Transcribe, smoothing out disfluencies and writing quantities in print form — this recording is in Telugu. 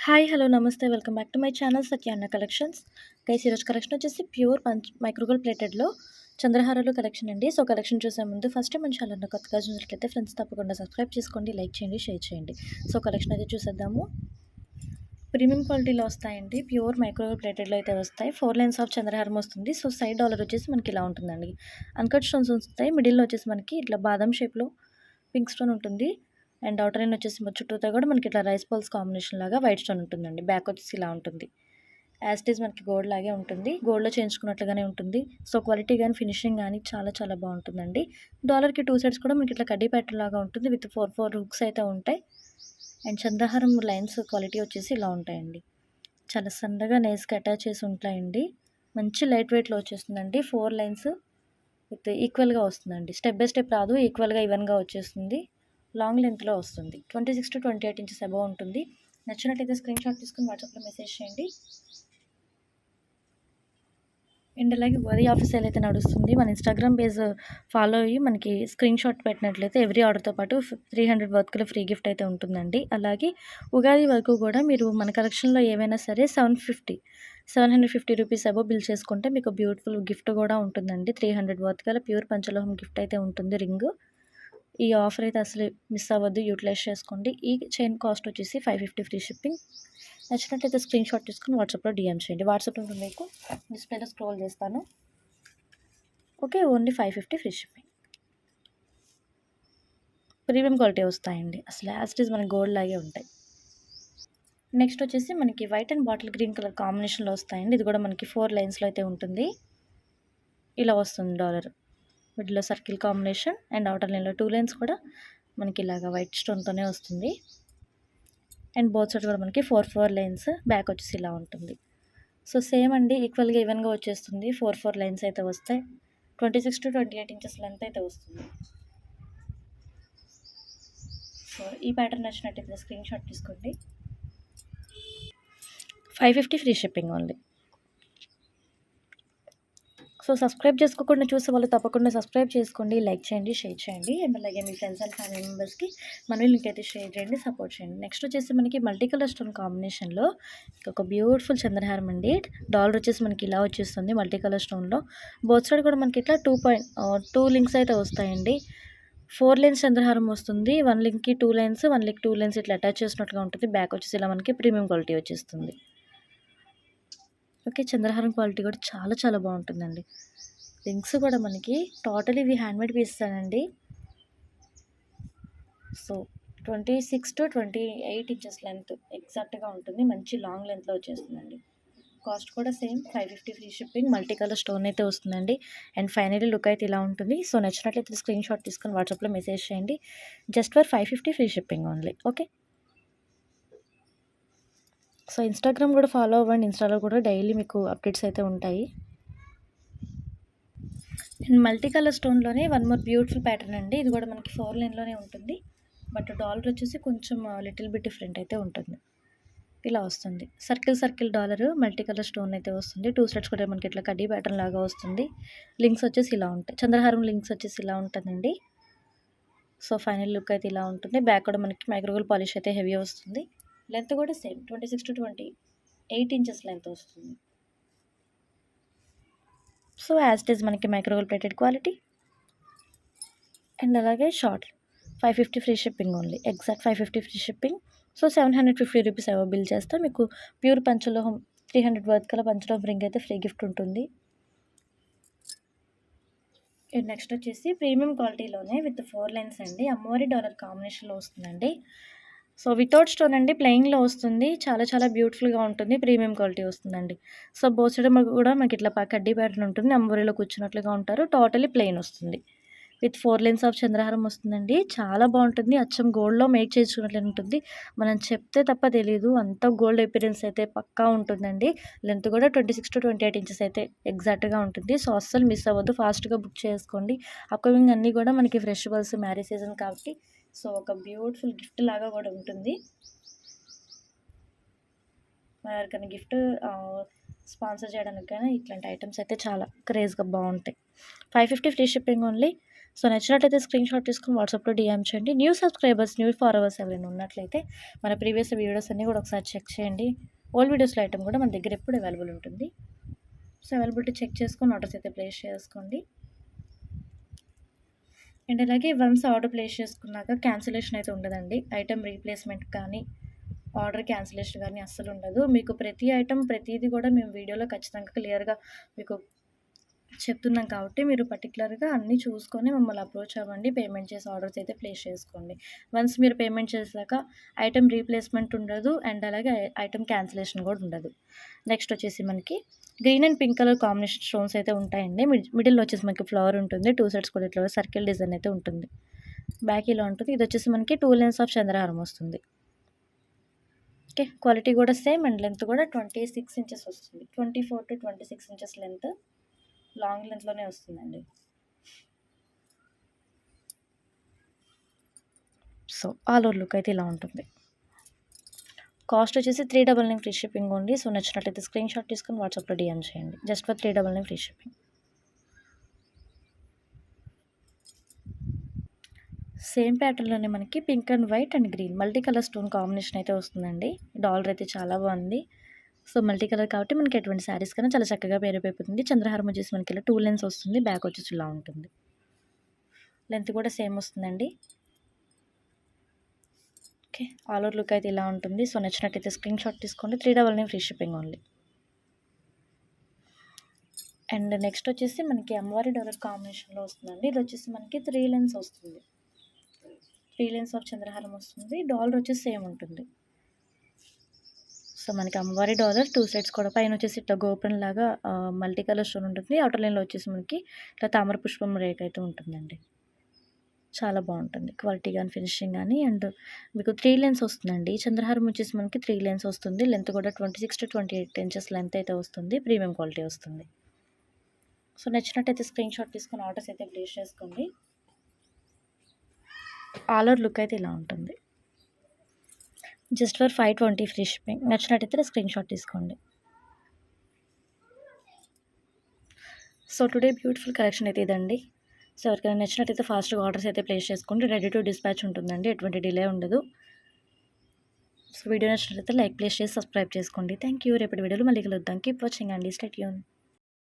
హాయ్ హలో నమస్తే welcome back to my channel Satyanna collections. Guys ఈరోజు కలెక్షన్ వచ్చేసి ప్యూర్ మైక్రోగోల్డ్ ప్లేటెడ్లో చంద్రహారాలు కలెక్షన్ అండి. సో కలెక్షన్ చూసే ముందు ఫస్ట్ టైం మన ఛానల్ కొత్తగా చూసినట్లయితే ఫ్రెండ్స్ తప్పకుండా సబ్స్క్రైబ్ చేసుకోండి, లైక్ చేయండి, షేర్ చేయండి. సో కలెక్షన్ అయితే చూసేద్దాము. ప్రీమియం క్వాలిటీలో వస్తాయండి, ప్యూర్ మైక్రోగోల్డ్ ప్లేటెడ్లో అయితే వస్తాయి. 4 లైన్స్ ఆఫ్ చంద్రహారం వస్తుంది. సో సైడ్ డాలర్ వచ్చేసి మనకి ఇలా ఉంటుందండి. అన్కట్ స్టోన్స్ వస్తాయి. మిడిల్లో వచ్చేసి మనకి ఇట్లా బాదం షేప్లో పింక్ స్టోన్ ఉంటుంది. అండ్ అవుటర్ లైన్ వచ్చేసి చుట్టూతో కూడా మనకి ఇట్లా రైస్ పల్స్ కాంబినేషన్ లాగా వైట్ స్టోన్ ఉంటుందండి. బ్యాక్ వచ్చేసి ఇలా ఉంటుంది. యాజ్ ఇట్ ఈస్ మనకి గోల్డ్ లాగే ఉంటుంది, గోల్డ్లో చేయించుకున్నట్లుగానే ఉంటుంది. సో క్వాలిటీ కానీ ఫినిషింగ్ కానీ చాలా చాలా బాగుంటుందండి. డాలర్కి 2 సైడ్స్ కూడా మనకి ఇట్లా కడ్డీ ప్యాటర్న్ లాగా ఉంటుంది విత్ 4 హుక్స్ అయితే ఉంటాయి. అండ్ చంద్రహారం లైన్స్ క్వాలిటీ వచ్చేసి ఇలా ఉంటాయండి. చాలా సన్నగా నైస్గా అటాచ్ చేసి ఉంటాయండి. మంచి లైట్ వెయిట్లో వచ్చేస్తుందండి. 4 లైన్స్ విత్ ఈక్వల్గా వస్తుందండి. స్టెప్ బై స్టెప్ రాదు, ఈక్వల్గా ఈవెన్గా వచ్చేస్తుంది. లాంగ్ లెంత్లో వస్తుంది. 26 to 28 ఇంచెస్ అబవ్ ఉంటుంది. నచ్చినట్లయితే స్క్రీన్ షాట్ తీసుకుని వాట్సాప్లో మెసేజ్ చేయండి. అండ్ అలాగే ఉగాది ఆఫీస్ అయితే నడుస్తుంది. మన ఇన్స్టాగ్రామ్ పేజ్ ఫాలో అయ్యి మనకి స్క్రీన్ షాట్ పెట్టినట్లయితే ఎవ్రీ ఆర్డర్తో పాటు 300 వర్త్లో ఫ్రీ గిఫ్ట్ అయితే ఉంటుందండి. అలాగే ఉగాది వరకు కూడా మీరు మన కలెక్షన్లో ఏవైనా సరే 750 రూపీస్ అబవ్ బిల్ చేసుకుంటే మీకు బ్యూటిఫుల్ గిఫ్ట్ కూడా ఉంటుందండి. 300 వర్త్ గల ప్యూర్ పంచలోహం గిఫ్ట్ అయితే ఉంటుంది, రింగ్. ఈ ఆఫర్ అయితే అసలు మిస్ అవ్వద్దు, యూటిలైజ్ చేసుకోండి. ఈ చైన్ కాస్ట్ వచ్చేసి 550 ఫ్రీ షిప్పింగ్. నచ్చినట్లయితే స్క్రీన్ షాట్ తీసుకుని వాట్సాప్లో డిఎం చేయండి. వాట్సాప్ నెంబర్ మీకు డిస్ప్లేలో స్క్రోల్ చేస్తాను. Okay, only 550 free shipping. Premium quality వస్తాయండి, అసలు యాజ్ ఇట్ ఈస్ మన గోల్డ్ లాగే ఉంటాయి. నెక్స్ట్ వచ్చేసి మనకి white and bottle green colour కాంబినేషన్లో వస్తాయండి. ఇది కూడా మనకి 4 లైన్స్లో అయితే ఉంటుంది. ఇలా వస్తుంది డాలర్. మిడిల్లో సర్కిల్ కాంబినేషన్ అండ్ అవుటర్ లైన్లో 2 లైన్స్ కూడా మనకి ఇలాగా వైట్ స్టోన్తోనే వస్తుంది. అండ్ బోత్ సైడ్ కూడా మనకి 4 లైన్స్. బ్యాక్ వచ్చేసి ఇలా ఉంటుంది. సో సేమ్ అండి, ఈక్వల్గా ఈవెన్గా వచ్చేస్తుంది. 4 లైన్స్ అయితే వస్తాయి. 26 to 28 ఇంచెస్ లెంత్ అయితే వస్తుంది. సో ఈ ప్యాటర్న్ నచ్చినట్టయితే స్క్రీన్ షాట్ తీసుకోండి. 550 free shipping only. So subscribe చేసుకోకుండా చూసే వాళ్ళు తప్పకుండా సబ్స్క్రైబ్ చేసుకోండి, లైక్ చేయండి, షేర్ చేయండి. అండ్ అలాగే మీ ఫ్రెండ్స్ అండ్ ఫ్యామిలీ మెంబర్స్కి మన లింక్ అయితే షేర్ చేయండి, సపోర్ట్ చేయండి. నెక్స్ట్ వచ్చేసి మనకి మల్టీ కలర్ స్టోన్ కాంబినేషన్లో ఒక బ్యూటిఫుల్ చంద్రహారం అండి. డాలర్ వచ్చేసి మనకి ఇలా వచ్చేస్తుంది మల్టీ కలర్ స్టోన్లో. బోత్ సైడ్ కూడా మనకి ఇట్లా 2 లింక్స్ అయితే వస్తాయండి. 4 లైన్స్ చంద్రహారం వస్తుంది. 1 లింక్కి 2 లైన్స్, 1 లింక్ 2 లైన్స్ ఇట్లా అటాచ్ చేసినట్టుగా ఉంటుంది. బ్యాక్ వచ్చేసి ఇలా మనకి ప్రీమియం క్వాలిటీ వచ్చేస్తుంది. ఓకే, చంద్రహారం క్వాలిటీ కూడా చాలా చాలా బాగుంటుందండి. రింగ్స్ కూడా మనకి టోటల్ ఇవి హ్యాండ్మేడ్ పీసెస్ అండి. సో 26 to 28 ఇంచెస్ లెంత్ ఎగ్జాక్ట్గా ఉంటుంది. మంచి లాంగ్ లెంత్లో వచ్చేస్తుందండి. కాస్ట్ కూడా same 550 free shipping. Multi colour stone అయితే వస్తుందండి. అండ్ ఫైనలీ లుక్ అయితే ఇలా ఉంటుంది. సో నచ్చినట్లయితే స్క్రీన్ షాట్ తీసుకొని వాట్సాప్లో మెసేజ్ చేయండి. Just for 550 free shipping only. Okay, so Instagram కూడా ఫాలో అవ్వండి. ఇన్స్టాలో కూడా డైలీ మీకు అప్డేట్స్ అయితే ఉంటాయి. అండ్ మల్టీ కలర్ స్టోన్లోనే 1 మోర్ బ్యూటిఫుల్ ప్యాటర్న్ అండి. ఇది కూడా మనకి 4 లైన్లోనే ఉంటుంది. బట్ డాలర్ వచ్చేసి కొంచెం లిటిల్ బిట్ డిఫరెంట్ అయితే ఉంటుంది. ఇలా వస్తుంది circle dollar multi colour stone అయితే వస్తుంది. 2 సైడ్స్ కూడా మనకి ఇట్లా కడ్డీ ప్యాటర్న్ లాగా వస్తుంది. లింక్స్ వచ్చేసి ఇలా ఉంటాయి. చంద్రహారం లింక్స్ వచ్చేసి ఇలా ఉంటుందండి. సో ఫైనల్ లుక్ అయితే ఇలా ఉంటుంది. బ్యాక్ కూడా మనకి మైక్రోగోల్డ్ పాలిష్ అయితే హెవీ వస్తుంది. లెంత్ కూడా సేమ్ 26 to 28 ఇంచెస్ లెంత్ వస్తుంది. సో యాజ్ ఇట్ ఈస్ మనకి మైక్రోగోల్డ్ ప్లేటెడ్ క్వాలిటీ. అండ్ అలాగే short 550 free shipping only. Exact 550 free shipping. So 750 rupees ఏవో బిల్ చేస్తే మీకు ప్యూర్ పంచలోహం 300 వర్త్ కల పంచలోహం రింగ్ అయితే ఫ్రీ గిఫ్ట్ ఉంటుంది. నెక్స్ట్ వచ్చేసి ప్రీమియం క్వాలిటీలోనే విత్ 4 లైన్స్ అండి. అమ్మవారి డాలర్ కాంబినేషన్లో వస్తుందండి. సో వితౌట్ స్టోన్ అండి, ప్లెయిన్లో వస్తుంది. చాలా చాలా బ్యూటిఫుల్గా ఉంటుంది. ప్రీమియం క్వాలిటీ వస్తుందండి. సో బోసడం కూడా మనకి ఇట్లా కడ్డీ ప్యాటర్న్ ఉంటుంది. అమ్మవారిలో కూర్చున్నట్లుగా ఉంటారు. టోటలీ ప్లెయిన్ వస్తుంది. విత్ 4 లైన్స్ ఆఫ్ చంద్రహారం వస్తుందండి. చాలా బాగుంటుంది. అచ్చం గోల్డ్లో మేక్ చేసుకున్నట్లు ఉంటుంది. మనం చెప్తే తప్ప తెలియదు, అంత గోల్డ్ ఎపిరెన్స్ అయితే పక్కా ఉంటుందండి. లెంత్ కూడా 26 to 28 ఇంచెస్ అయితే ఎగ్జాక్ట్గా ఉంటుంది. సో అస్సలు మిస్ అవ్వద్దు, ఫాస్ట్గా బుక్ చేసుకోండి. అప్కమింగ్ అన్నీ కూడా మనకి ఫ్రెషబుల్స్, మ్యారేజ్ సీజన్ కాబట్టి సో ఒక బ్యూటిఫుల్ గిఫ్ట్ లాగా కూడా ఉంటుంది. మన ఎవరికైనా గిఫ్ట్ స్పాన్సర్ చేయడానికి కానీ ఇట్లాంటి ఐటమ్స్ అయితే చాలా క్రేజ్గా బాగుంటాయి. 550 ఫ్రీ షిప్పింగ్ ఓన్లీ. సో నచ్చినట్లయితే స్క్రీన్ షాట్ తీసుకొని వాట్సాప్లో డిఎం చేయండి. న్యూ సబ్స్క్రైబర్స్, న్యూ ఫాలోవర్స్ ఎవరైనా ఉన్నట్లయితే మన ప్రీవియస్ వీడియోస్ అన్నీ కూడా ఒకసారి చెక్ చేయండి. ఓల్డ్ వీడియోస్లో ఐటమ్ కూడా మన దగ్గర ఎప్పుడు అవైలబుల్ ఉంటుంది. సో అవైలబిలిటీ చెక్ చేసుకొని ఆర్డర్స్ అయితే ప్లేస్ చేసుకోండి. అండ్ అలాగే వన్స్ ఆర్డర్ ప్లేస్ చేసుకున్నాక క్యాన్సిలేషన్ అయితే ఉండదండి. ఐటమ్ రీప్లేస్మెంట్ కానీ ఆర్డర్ క్యాన్సిలేషన్ కానీ అస్సలు ఉండదు. మీకు ప్రతి ఐటమ్ ప్రతీది కూడా మేము వీడియోలో ఖచ్చితంగా క్లియర్గా మీకు చెప్తున్నాం కాబట్టి మీరు పర్టికులర్గా అన్నీ చూసుకొని మమ్మల్ని అప్రోచ్ అవ్వండి. పేమెంట్ చేసి ఆర్డర్స్ అయితే ప్లేస్ చేసుకోండి. వన్స్ మీరు పేమెంట్ చేశాక ఐటమ్ రీప్లేస్మెంట్ ఉండదు. అండ్ అలాగే ఐటమ్ క్యాన్సిలేషన్ కూడా ఉండదు. నెక్స్ట్ వచ్చేసి మనకి green and pink colour combination stones అయితే ఉంటాయండి. మిడిల్లో వచ్చేసి మనకి ఫ్లవర్ ఉంటుంది. 2 సైడ్స్ కూడా ఇట్లా సర్కిల్ డిజైన్ అయితే ఉంటుంది. బ్యాక్ ఇలా ఉంటుంది. ఇది వచ్చేసి మనకి 2 లైన్స్ ఆఫ్ చంద్రహారం వస్తుంది. ఓకే, క్వాలిటీ కూడా సేమ్ అండ్ లెంత్ కూడా 26 ఇంచెస్ వస్తుంది. 24 to 26 ఇంచెస్ లెంత్, లాంగ్ లెంత్లోనే వస్తుందండి. సో ఆల్ ఓవర్ లుక్ అయితే ఇలా ఉంటుంది. కాస్ట్ వచ్చేసి 399 ఫ్రీ షిప్పింగ్ ఉంది. సో నచ్చినట్లయితే స్క్రీన్ షాట్ తీసుకొని వాట్సాప్లో డిఎం చేయండి. Just for 399 free shipping. Same ప్యాటర్న్లోనే మనకి pink and white and green multi colour stone combination అయితే వస్తుందండి. డాలర్ అయితే చాలా బాగుంది. సో మల్టీ కలర్ కాబట్టి మనకి ఎటువంటి శారీస్ కన్నా చాలా చక్కగా పేరుపోతుంది. చంద్రహారం వచ్చేసి మనకి ఇలా 2 లైన్స్ వస్తుంది. బ్యాక్ వచ్చేసి ఇలా ఉంటుంది. లెంత్ కూడా సేమ్ వస్తుందండి. ఓకే, ఆల్ ఓవర్ లుక్ అయితే ఇలా ఉంటుంది. సో నచ్చినట్టయితే స్క్రీన్ షాట్ తీసుకోండి. 399 free shipping only. And next వచ్చేసి మనకి అమ్మవారి డాలర్ కాంబినేషన్లో వస్తుందండి. ఇది వచ్చేసి మనకి 3 లైన్స్ వస్తుంది. 3 లైన్స్ ఆఫ్ చంద్రహారం వస్తుంది. డాలర్ వచ్చేసి సేమ్ ఉంటుంది. సో మనకి అమ్మవారి డాలర్ 2 సైడ్స్ కూడా పైన వచ్చేసి ఇట్లా గోపురం లాగా మల్టీ కలర్ స్టోన్ ఉంటుంది. అవుటర్ లైన్లో వచ్చేసి మనకి ఇట్లా తామర పుష్పం రేక్ అయితే ఉంటుందండి. చాలా బాగుంటుంది క్వాలిటీ కానీ ఫినిషింగ్ కానీ. అండ్ మీకు 3 లైన్స్ వస్తుందండి. చంద్రహారం వచ్చేసి మనకి 3 లైన్స్ వస్తుంది. లెంత్ కూడా 26 to 28 ఇంచెస్ లెంత్ అయితే వస్తుంది. ప్రీమియం క్వాలిటీ వస్తుంది. సో నచ్చినట్టయితే స్క్రీన్ షాట్ తీసుకొని ఆర్డర్స్ అయితే ప్లేస్ చేసుకోండి. ఆల్ ఓవర్ లుక్ అయితే ఇలా ఉంటుంది. Just for 520 free shipping. నచ్చినట్టయితే స్క్రీన్ షాట్ తీసుకోండి. సో టుడే బ్యూటిఫుల్ కలెక్షన్ అయితే ఇదండి. సో ఎవరికైనా నచ్చినట్టయితే ఫాస్ట్గా ఆర్డర్స్ అయితే ప్లేస్ చేసుకోండి. రెడీ టు డిస్పాచ్ ఉంటుందండి. ఎటువంటి డిలే ఉండదు. సో వీడియో నచ్చినట్లయితే లైక్ ప్లేస్ చేసి సబ్స్క్రైబ్ చేసుకోండి. Thank you. రేపటి వీడియోలో మళ్ళీ కలుద్దాం. కీప్ వాచింగ్ అండి. Stay tune.